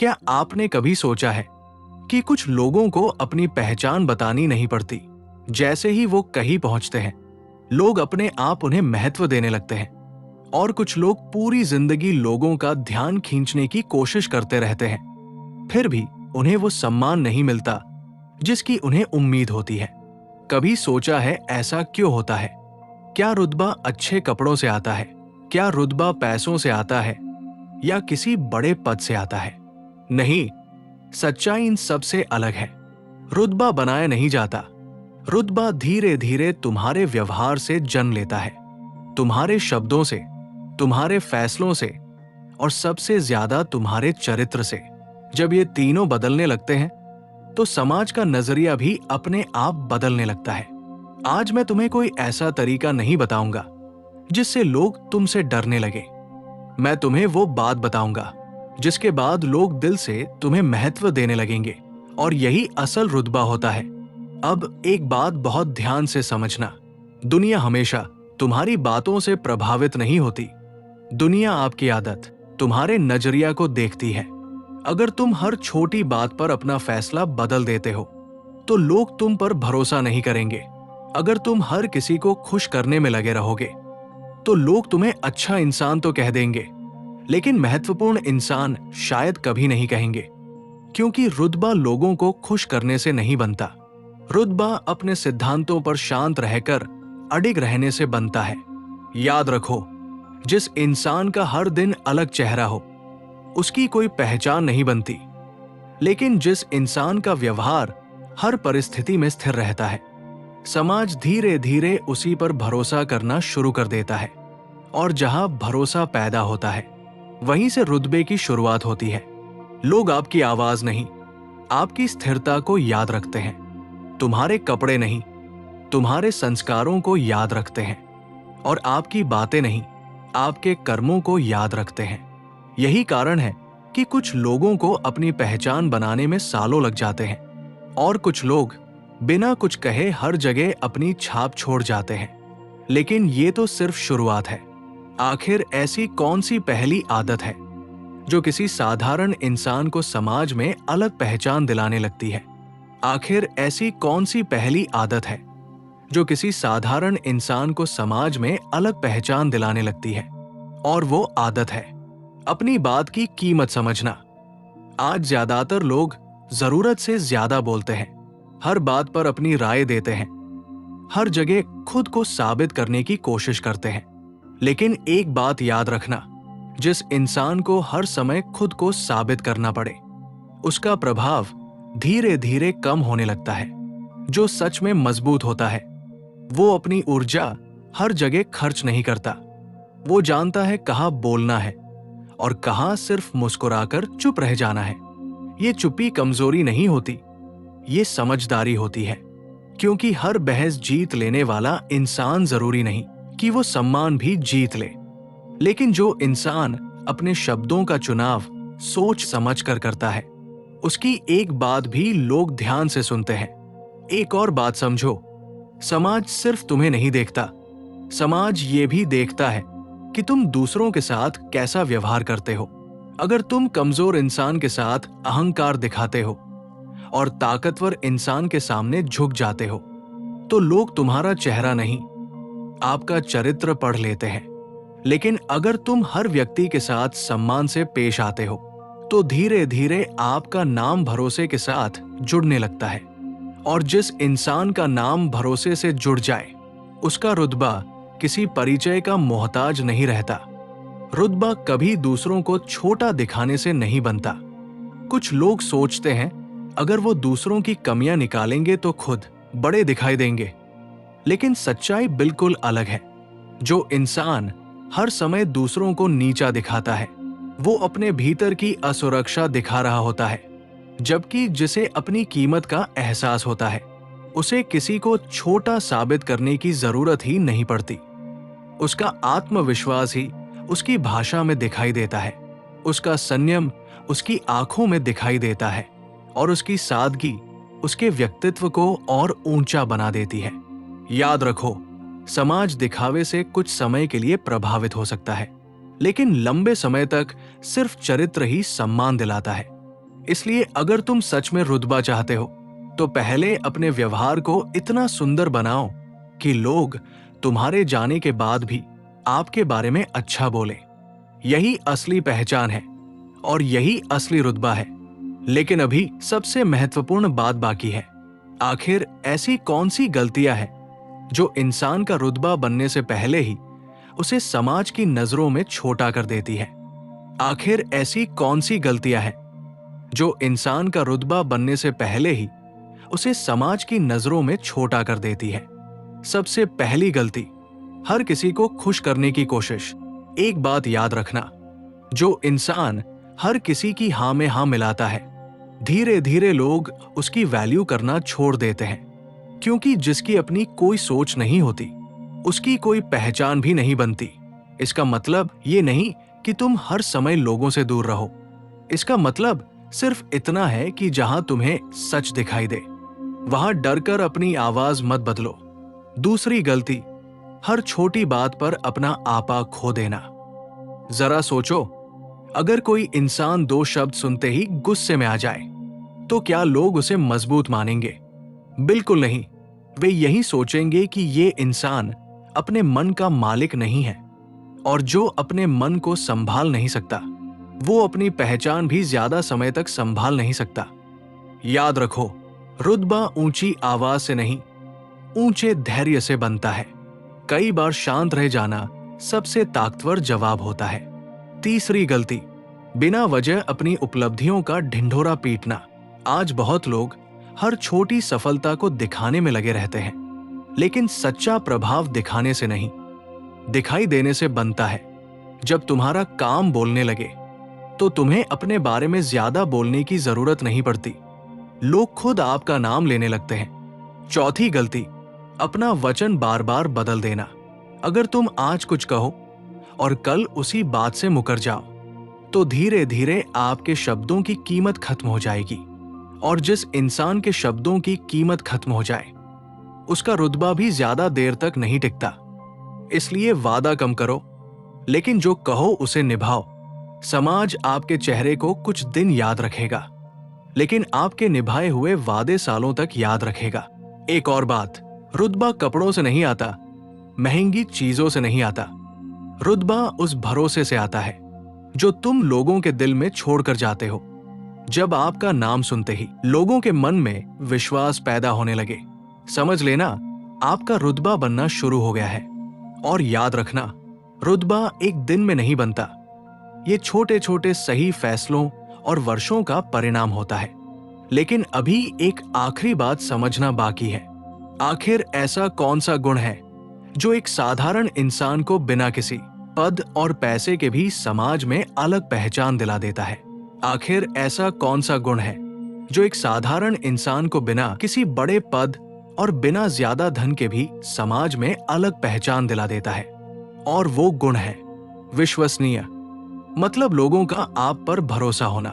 क्या आपने कभी सोचा है कि कुछ लोगों को अपनी पहचान बतानी नहीं पड़ती? जैसे ही वो कहीं पहुंचते हैं, लोग अपने आप उन्हें महत्व देने लगते हैं। और कुछ लोग पूरी जिंदगी लोगों का ध्यान खींचने की कोशिश करते रहते हैं, फिर भी उन्हें वो सम्मान नहीं मिलता जिसकी उन्हें उम्मीद होती है। कभी सोचा है ऐसा क्यों होता है? क्या रुतबा अच्छे कपड़ों से आता है? क्या रुतबा पैसों से आता है या किसी बड़े पद से आता है? नहीं, सच्चाई इन सब से अलग है। रुतबा बनाया नहीं जाता। रुतबा धीरे धीरे तुम्हारे व्यवहार से जन्म लेता है, तुम्हारे शब्दों से, तुम्हारे फैसलों से और सबसे ज्यादा तुम्हारे चरित्र से। जब ये तीनों बदलने लगते हैं तो समाज का नजरिया भी अपने आप बदलने लगता है। आज मैं तुम्हें कोई ऐसा तरीका नहीं बताऊंगा जिससे लोग तुमसे डरने लगे। मैं तुम्हें वो बात बताऊंगा जिसके बाद लोग दिल से तुम्हें महत्व देने लगेंगे, और यही असल रुतबा होता है। अब एक बात बहुत ध्यान से समझना, दुनिया हमेशा तुम्हारी बातों से प्रभावित नहीं होती। दुनिया आपकी आदत, तुम्हारे नजरिया को देखती है। अगर तुम हर छोटी बात पर अपना फैसला बदल देते हो तो लोग तुम पर भरोसा नहीं करेंगे। अगर तुम हर किसी को खुश करने में लगे रहोगे तो लोग तुम्हें अच्छा इंसान तो कह देंगे, लेकिन महत्वपूर्ण इंसान शायद कभी नहीं कहेंगे। क्योंकि रुतबा लोगों को खुश करने से नहीं बनता। रुतबा अपने सिद्धांतों पर शांत रहकर अडिग रहने से बनता है। याद रखो, जिस इंसान का हर दिन अलग चेहरा हो उसकी कोई पहचान नहीं बनती, लेकिन जिस इंसान का व्यवहार हर परिस्थिति में स्थिर रहता है, समाज धीरे धीरे उसी पर भरोसा करना शुरू कर देता है। और जहां भरोसा पैदा होता है वहीं से रुतबे की शुरुआत होती है। लोग आपकी आवाज नहीं, आपकी स्थिरता को याद रखते हैं। तुम्हारे कपड़े नहीं, तुम्हारे संस्कारों को याद रखते हैं। और आपकी बातें नहीं, आपके कर्मों को याद रखते हैं। यही कारण है कि कुछ लोगों को अपनी पहचान बनाने में सालों लग जाते हैं, और कुछ लोग बिना कुछ कहे हर जगह अपनी छाप छोड़ जाते हैं। लेकिन ये तो सिर्फ शुरुआत है। आखिर ऐसी कौन सी पहली आदत है जो किसी साधारण इंसान को समाज में अलग पहचान दिलाने लगती है? आखिर ऐसी कौन सी पहली आदत है जो किसी साधारण इंसान को समाज में अलग पहचान दिलाने लगती है? और वो आदत है अपनी बात की कीमत समझना। आज ज्यादातर लोग जरूरत से ज्यादा बोलते हैं, हर बात पर अपनी राय देते हैं, हर जगह खुद को साबित करने की कोशिश करते हैं। लेकिन एक बात याद रखना, जिस इंसान को हर समय खुद को साबित करना पड़े उसका प्रभाव धीरे धीरे कम होने लगता है। जो सच में मजबूत होता है वो अपनी ऊर्जा हर जगह खर्च नहीं करता। वो जानता है कहाँ बोलना है और कहाँ सिर्फ मुस्कुराकर चुप रह जाना है। ये चुप्पी कमजोरी नहीं होती, ये समझदारी होती है। क्योंकि हर बहस जीत लेने वाला इंसान जरूरी नहीं कि वो सम्मान भी जीत ले। लेकिन जो इंसान अपने शब्दों का चुनाव सोच समझ कर करता है उसकी एक बात भी लोग ध्यान से सुनते हैं। एक और बात समझो, समाज सिर्फ तुम्हें नहीं देखता, समाज ये भी देखता है कि तुम दूसरों के साथ कैसा व्यवहार करते हो। अगर तुम कमजोर इंसान के साथ अहंकार दिखाते हो और ताकतवर इंसान के सामने झुक जाते हो तो लोग तुम्हारा चेहरा नहीं, आपका चरित्र पढ़ लेते हैं। लेकिन अगर तुम हर व्यक्ति के साथ सम्मान से पेश आते हो तो धीरे धीरे आपका नाम भरोसे के साथ जुड़ने लगता है। और जिस इंसान का नाम भरोसे से जुड़ जाए उसका रुतबा किसी परिचय का मोहताज नहीं रहता। रुतबा कभी दूसरों को छोटा दिखाने से नहीं बनता। कुछ लोग सोचते हैं अगर वो दूसरों की कमियां निकालेंगे तो खुद बड़े दिखाई देंगे, लेकिन सच्चाई बिल्कुल अलग है। जो इंसान हर समय दूसरों को नीचा दिखाता है वो अपने भीतर की असुरक्षा दिखा रहा होता है, जबकि जिसे अपनी कीमत का एहसास होता है उसे किसी को छोटा साबित करने की जरूरत ही नहीं पड़ती। उसका आत्मविश्वास ही उसकी भाषा में दिखाई देता है, उसका संयम उसकी आंखों में दिखाई देता है, और उसकी सादगी उसके व्यक्तित्व को और ऊंचा बना देती है। याद रखो, समाज दिखावे से कुछ समय के लिए प्रभावित हो सकता है, लेकिन लंबे समय तक सिर्फ चरित्र ही सम्मान दिलाता है। इसलिए अगर तुम सच में रुतबा चाहते हो तो पहले अपने व्यवहार को इतना सुंदर बनाओ कि लोग तुम्हारे जाने के बाद भी आपके बारे में अच्छा बोले। यही असली पहचान है और यही असली रुतबा है। लेकिन अभी सबसे महत्वपूर्ण बात बाकी है। आखिर ऐसी कौन सी गलतियां हैं जो इंसान का रुतबा बनने से पहले ही उसे समाज की नजरों में छोटा कर देती है? आखिर ऐसी कौन सी गलतियां हैं जो इंसान का रुतबा बनने से पहले ही उसे समाज की नजरों में छोटा कर देती है? सबसे पहली गलती, हर किसी को खुश करने की कोशिश। एक बात याद रखना, जो इंसान हर किसी की हां में हां मिलाता है, धीरे धीरे लोग उसकी वैल्यू करना छोड़ देते हैं। क्योंकि जिसकी अपनी कोई सोच नहीं होती, उसकी कोई पहचान भी नहीं बनती। इसका मतलब ये नहीं कि तुम हर समय लोगों से दूर रहो। इसका मतलब सिर्फ इतना है कि जहां तुम्हें सच दिखाई दे, वहां डरकर अपनी आवाज मत बदलो। दूसरी गलती, हर छोटी बात पर अपना आपा खो देना। जरा सोचो, अगर कोई इंसान 2 शब्द सुनते ही गुस्से में आ जाए तो क्या लोग उसे मजबूत मानेंगे? बिल्कुल नहीं। वे यही सोचेंगे कि ये इंसान अपने मन का मालिक नहीं है, और जो अपने मन को संभाल नहीं सकता वो अपनी पहचान भी ज्यादा समय तक संभाल नहीं सकता। याद रखो, रुतबा ऊंची आवाज से नहीं, ऊंचे धैर्य से बनता है। कई बार शांत रह जाना सबसे ताकतवर जवाब होता है। तीसरी गलती, बिना वजह अपनी उपलब्धियों का ढिंढोरा पीटना। आज बहुत लोग हर छोटी सफलता को दिखाने में लगे रहते हैं, लेकिन सच्चा प्रभाव दिखाने से नहीं, दिखाई देने से बनता है। जब तुम्हारा काम बोलने लगे तो तुम्हें अपने बारे में ज्यादा बोलने की जरूरत नहीं पड़ती। लोग खुद आपका नाम लेने लगते हैं। चौथी गलती, अपना वचन बार बार बदल देना। अगर तुम आज कुछ कहो और कल उसी बात से मुकर जाओ तो धीरे धीरे आपके शब्दों की कीमत खत्म हो जाएगी, और जिस इंसान के शब्दों की कीमत खत्म हो जाए उसका रुतबा भी ज्यादा देर तक नहीं टिकता। इसलिए वादा कम करो, लेकिन जो कहो उसे निभाओ। समाज आपके चेहरे को कुछ दिन याद रखेगा, लेकिन आपके निभाए हुए वादे सालों तक याद रखेगा। एक और बात, रुतबा कपड़ों से नहीं आता, महंगी चीजों से नहीं आता। रुतबा उस भरोसे से आता है जो तुम लोगों के दिल में छोड़कर जाते हो। जब आपका नाम सुनते ही लोगों के मन में विश्वास पैदा होने लगे, समझ लेना आपका रुतबा बनना शुरू हो गया है। और याद रखना, रुतबा एक दिन में नहीं बनता। ये छोटे छोटे सही फैसलों और वर्षों का परिणाम होता है। लेकिन अभी एक आखिरी बात समझना बाकी है। आखिर ऐसा कौन सा गुण है जो एक साधारण इंसान को बिना किसी पद और पैसे के भी समाज में अलग पहचान दिला देता है? आखिर ऐसा कौन सा गुण है जो एक साधारण इंसान को बिना किसी बड़े पद और बिना ज्यादा धन के भी समाज में अलग पहचान दिला देता है? और वो गुण है विश्वसनीय। मतलब लोगों का आप पर भरोसा होना।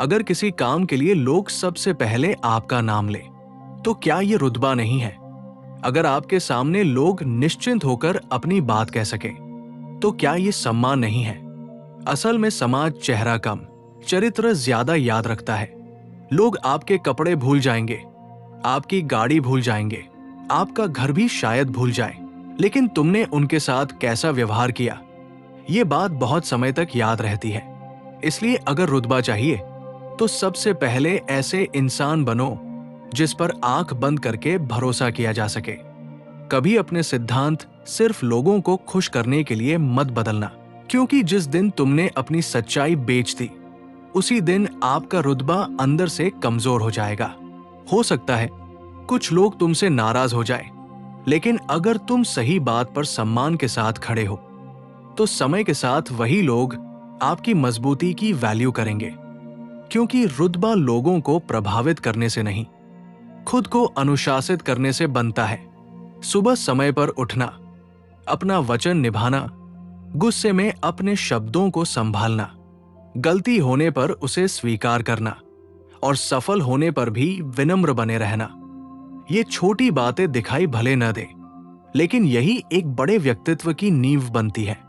अगर किसी काम के लिए लोग सबसे पहले आपका नाम ले तो क्या ये रुतबा नहीं है? अगर आपके सामने लोग निश्चिंत होकर अपनी बात कह सके तो क्या ये सम्मान नहीं है? असल में समाज चेहरा कम, चरित्र ज्यादा याद रखता है। लोग आपके कपड़े भूल जाएंगे, आपकी गाड़ी भूल जाएंगे, आपका घर भी शायद भूल जाए, लेकिन तुमने उनके साथ कैसा व्यवहार किया, ये बात बहुत समय तक याद रहती है। इसलिए अगर रुतबा चाहिए तो सबसे पहले ऐसे इंसान बनो जिस पर आंख बंद करके भरोसा किया जा सके। कभी अपने सिद्धांत सिर्फ लोगों को खुश करने के लिए मत बदलना, क्योंकि जिस दिन तुमने अपनी सच्चाई बेच दी उसी दिन आपका रुतबा अंदर से कमजोर हो जाएगा। हो सकता है कुछ लोग तुमसे नाराज हो जाए, लेकिन अगर तुम सही बात पर सम्मान के साथ खड़े हो तो समय के साथ वही लोग आपकी मजबूती की वैल्यू करेंगे। क्योंकि रुतबा लोगों को प्रभावित करने से नहीं, खुद को अनुशासित करने से बनता है। सुबह समय पर उठना, अपना वचन निभाना, गुस्से में अपने शब्दों को संभालना, गलती होने पर उसे स्वीकार करना और सफल होने पर भी विनम्र बने रहना। ये छोटी बातें दिखाई भले न दे, लेकिन यही एक बड़े व्यक्तित्व की नींव बनती है।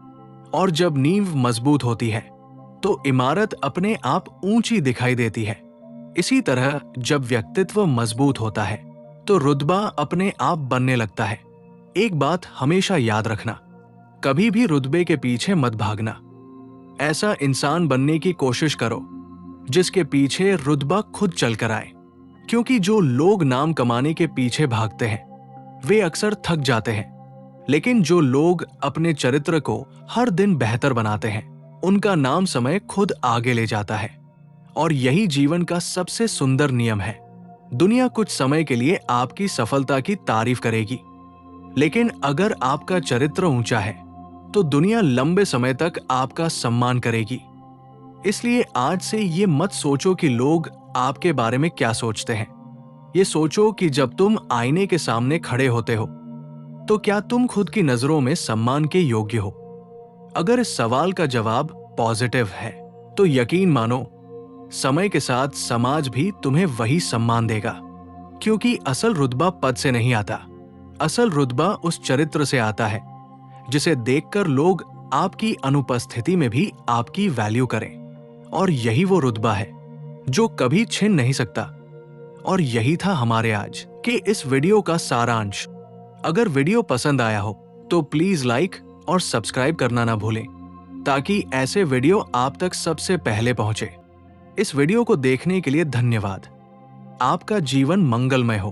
और जब नींव मजबूत होती है तो इमारत अपने आप ऊंची दिखाई देती है। इसी तरह जब व्यक्तित्व मजबूत होता है तो रुतबा अपने आप बनने लगता है। एक बात हमेशा याद रखना, कभी भी रुतबे के पीछे मत भागना। ऐसा इंसान बनने की कोशिश करो जिसके पीछे रुतबा खुद चल कर आए, क्योंकि जो लोग नाम कमाने के पीछे भागते हैं वे अक्सर थक जाते हैं, लेकिन जो लोग अपने चरित्र को हर दिन बेहतर बनाते हैं उनका नाम समय खुद आगे ले जाता है। और यही जीवन का सबसे सुंदर नियम है। दुनिया कुछ समय के लिए आपकी सफलता की तारीफ करेगी, लेकिन अगर आपका चरित्र ऊंचा है तो दुनिया लंबे समय तक आपका सम्मान करेगी। इसलिए आज से ये मत सोचो कि लोग आपके बारे में क्या सोचते हैं। ये सोचो कि जब तुम आईने के सामने खड़े होते हो तो क्या तुम खुद की नजरों में सम्मान के योग्य हो। अगर इस सवाल का जवाब पॉजिटिव है तो यकीन मानो समय के साथ समाज भी तुम्हें वही सम्मान देगा, क्योंकि असल रुतबा पद से नहीं आता। असल रुतबा उस चरित्र से आता है जिसे देखकर लोग आपकी अनुपस्थिति में भी आपकी वैल्यू करें। और यही वो रुतबा है जो कभी छिन नहीं सकता। और यही था हमारे आज के इस वीडियो का सारांश। अगर वीडियो पसंद आया हो तो प्लीज लाइक और सब्सक्राइब करना ना भूलें, ताकि ऐसे वीडियो आप तक सबसे पहले पहुंचे। इस वीडियो को देखने के लिए धन्यवाद। आपका जीवन मंगलमय हो।